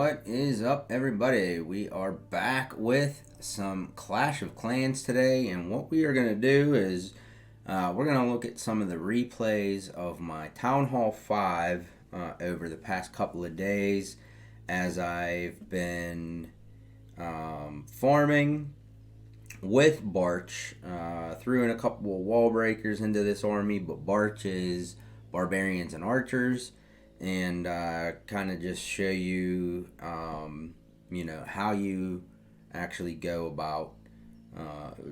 What is up, everybody? We are back with some Clash of Clans today, and what we are going to do is we're going to look at some of the replays of my Town Hall 5 over the past couple of days as I've been farming with BaRch. Threw in a couple of wall breakers into this army, but BaRch is barbarians and archers, and kind of just show you, how you actually go about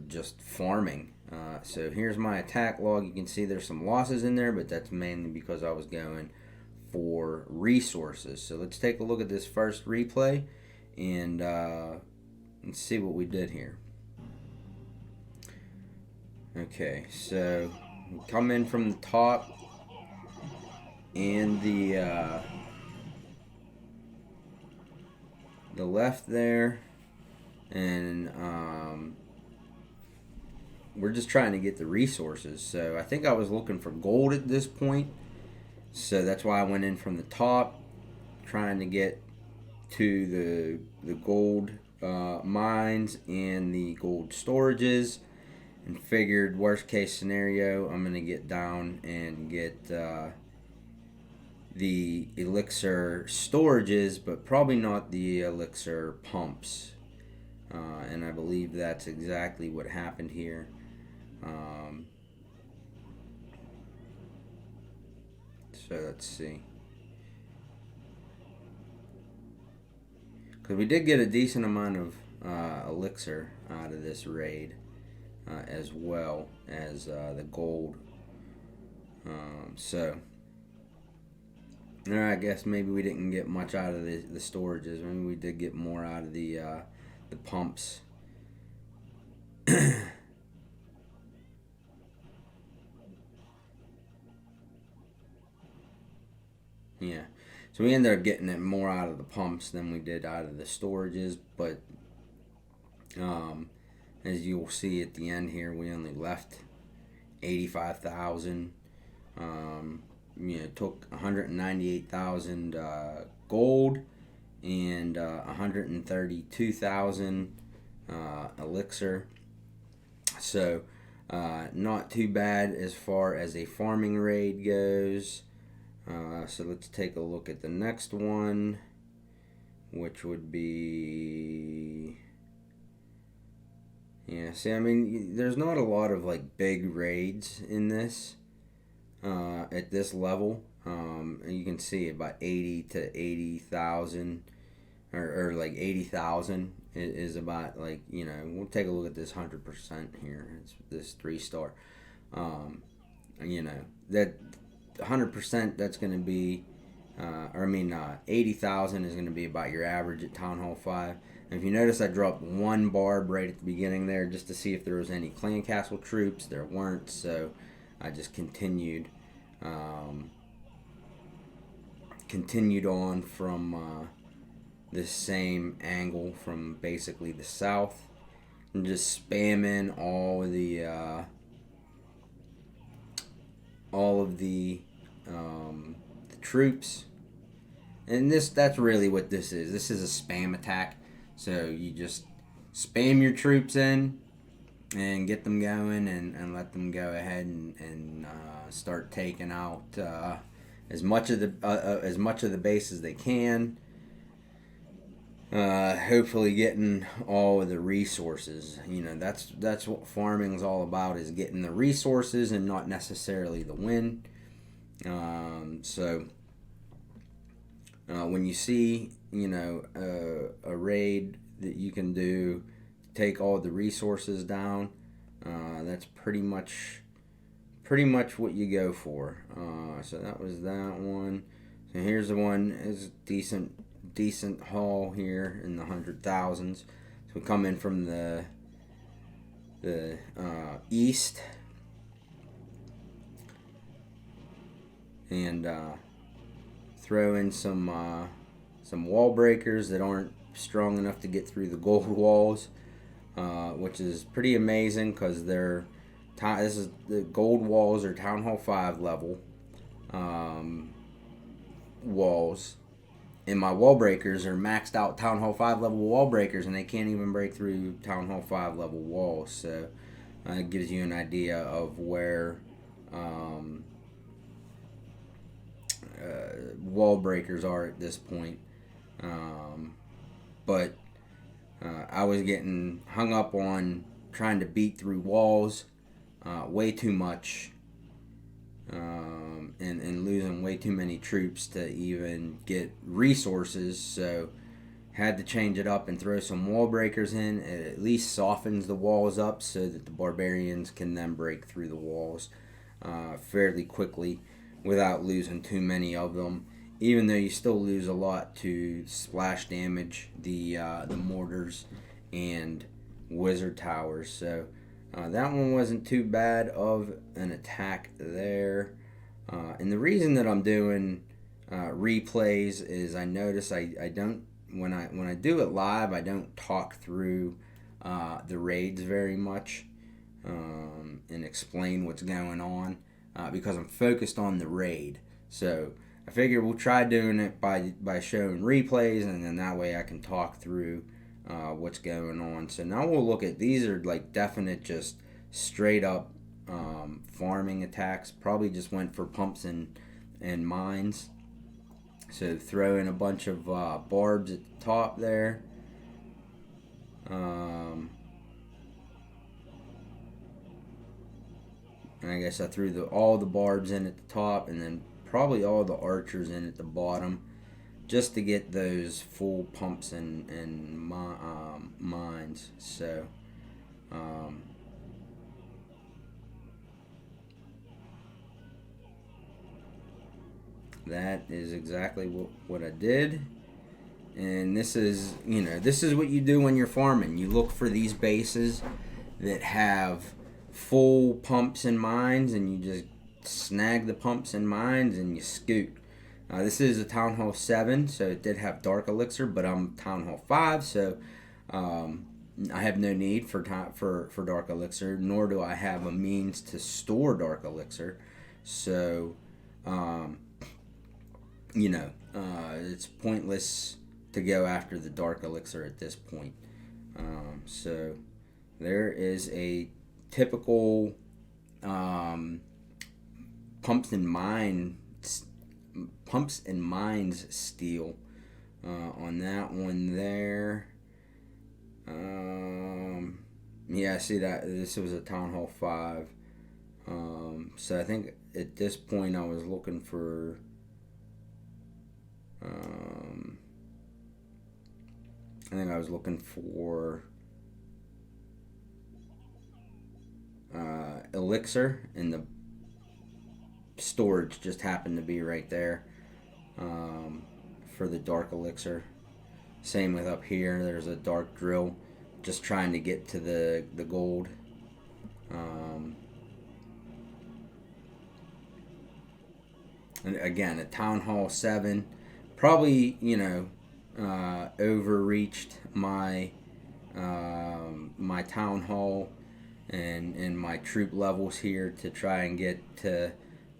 just farming. So here's my attack log. You can see there's some losses in there, but that's mainly because I was going for resources. So let's take a look at this first replay and let's see what we did here. Okay, so we come in from the top, and the left there, and we're just trying to get the resources. So I think I was looking for gold at this point, so that's why I went in from the top, trying to get to the gold mines and the gold storages, and figured worst case scenario I'm gonna get down and get the elixir storages, but probably not the elixir pumps, and I believe that's exactly what happened here. So let's see, because we did get a decent amount of elixir out of this raid, as well as the gold. I guess maybe we didn't get much out of the storages. Maybe we did get more out of the pumps. Yeah, so we ended up getting it more out of the pumps than we did out of the storages, but as you'll see at the end here, we only left 85,000. Took 198,000 gold and 132,000 elixir. So not too bad as far as a farming raid goes. So let's take a look at the next one, which would be... Yeah, see, I mean, there's not a lot of like big raids in this at this level. And you can see about 80 to 80,000, or like 80,000 is about, like, we'll take a look at this 100% here. It's this 3-star. That 100%, that's going to be, 80,000 is going to be about your average at Town Hall 5. And if you notice, I dropped one barb right at the beginning there just to see if there was any clan castle troops. There weren't, so I just continued on from this same angle from basically the south, and just spamming all of the troops. And that's really what this is. This is a spam attack. So you just spam your troops in and get them going, and let them go ahead and start taking out as much of the base as they can. Hopefully getting all of the resources. That's what farming is all about, is getting the resources and not necessarily the win. When you see a raid that you can do to take all the resources down, that's pretty much what you go for. So that was that one. So here's the one. Is decent haul here in the 100,000s. So we come in from the east, and throw in some wall breakers that aren't strong enough to get through the gold walls, which is pretty amazing, because the gold walls are Town Hall 5 level walls, and my wall breakers are maxed out Town Hall 5 level wall breakers, and they can't even break through Town Hall 5 level walls. So it gives you an idea of where wall breakers are at this point. But I was getting hung up on trying to beat through walls way too much, and losing way too many troops to even get resources. So had to change it up and throw some wall breakers in. It at least softens the walls up so that the barbarians can then break through the walls fairly quickly without losing too many of them, even though you still lose a lot to splash damage, the mortars and wizard towers. So that one wasn't too bad of an attack there. And the reason that I'm doing replays is I notice I don't, when I do it live, I don't talk through the raids very much and explain what's going on because I'm focused on the raid. So I figure we'll try doing it by showing replays, and then that way I can talk through what's going on. So now we'll look at, these are like definite just straight up farming attacks. Probably just went for pumps and mines. So throw in a bunch of barbs at the top there. And I guess I threw all the barbs in at the top, and then probably all the archers in at the bottom, just to get those full pumps and mines. So that is exactly what I did. And this is, this is what you do when you're farming. You look for these bases that have full pumps and mines, and you just snag the pumps and mines and you scoot. This is a Town Hall 7, so it did have Dark Elixir, but I'm Town Hall 5, so I have no need for Dark Elixir, nor do I have a means to store Dark Elixir. So, it's pointless to go after the Dark Elixir at this point. So there is a typical pumps and mines steal on that one there. Yeah, see that this was a Town Hall 5. So I think at this point I was looking for elixir, and the storage just happened to be right there for the Dark Elixir. Same with up here, there's a dark drill, just trying to get to the gold. And again, a Town Hall 7 probably overreached my my Town Hall and my troop levels here to try and get to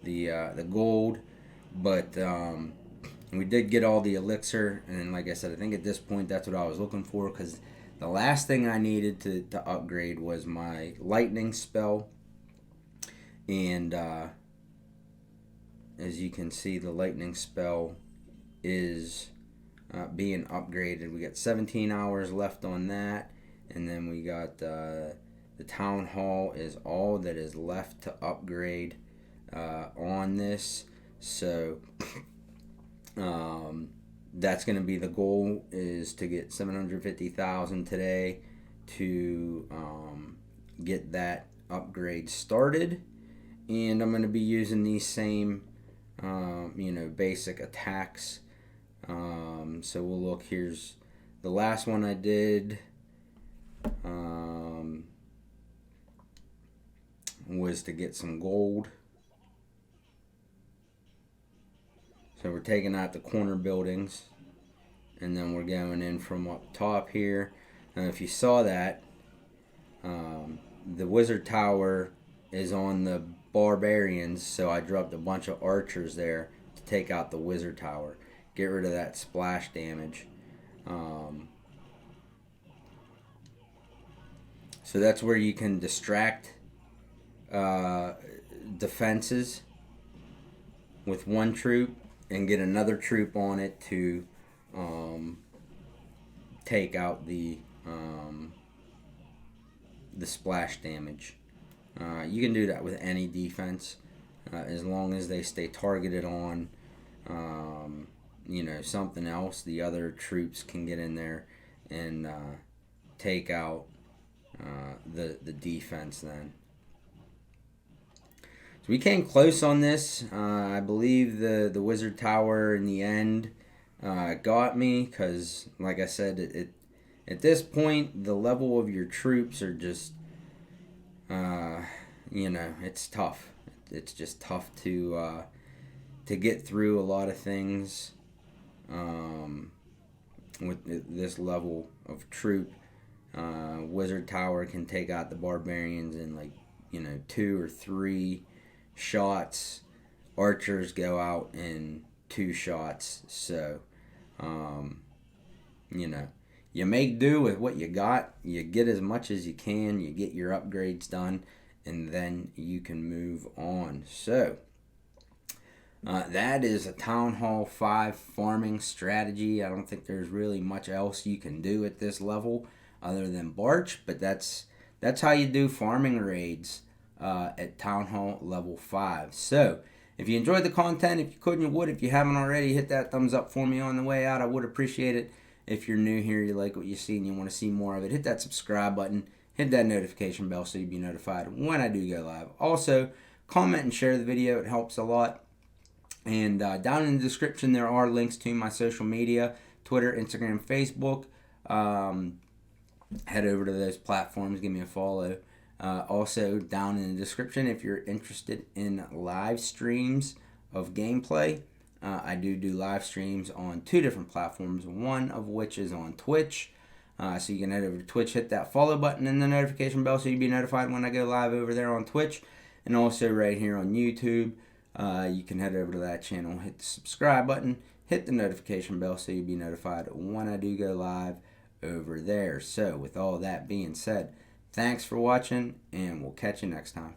the gold, but we did get all the elixir. And like I said, I think at this point that's what I was looking for, because the last thing I needed to upgrade was my lightning spell. And as you can see, the lightning spell is being upgraded. We got 17 hours left on that, and then we got the Town Hall is all that is left to upgrade on this. So that's going to be the goal, is to get 750,000 today to get that upgrade started. And I'm going to be using these same basic attacks. So we'll look. Here's the last one I did. Was to get some gold. So we're taking out the corner buildings, and then we're going in from up top here. Now if you saw that, the wizard tower is on the barbarians, so I dropped a bunch of archers there to take out the wizard tower. get rid of that splash damage. So that's where you can distract defenses with one troop and get another troop on it to take out the splash damage. You can do that with any defense as long as they stay targeted on something else. The other troops can get in there and take out the defense then. So we came close on this. I believe the wizard tower in the end got me, because like I said, at this point the level of your troops are just it's tough. It's just tough to get through a lot of things with this level of troop. Wizard tower can take out the barbarians in 2 or 3 shots. Archers go out in 2 shots. So you make do with what you got. You get as much as you can. You get your upgrades done, and then you can move on. So that is a Town Hall 5 farming strategy. I don't think there's really much else you can do at this level other than BaRch, but that's how you do farming raids at Town Hall level 5. So if you enjoyed the content, if you could and you would, if you haven't already, hit that thumbs up for me on the way out. I would appreciate it. If you're new here, you like what you see and you want to see more of it, hit that subscribe button, hit that notification bell so you'll be notified when I do go live. Also, comment and share the video. It helps a lot. And down in the description, there are links to my social media, Twitter, Instagram, Facebook. Head over to those platforms. Give me a follow. Also, down in the description, if you're interested in live streams of gameplay, I do live streams on 2 different platforms, one of which is on Twitch. So you can head over to Twitch, hit that follow button and the notification bell so you'll be notified when I go live over there on Twitch. And also right here on YouTube, you can head over to that channel, hit the subscribe button, hit the notification bell so you'll be notified when I do go live over there. So with all that being said, thanks for watching, and we'll catch you next time.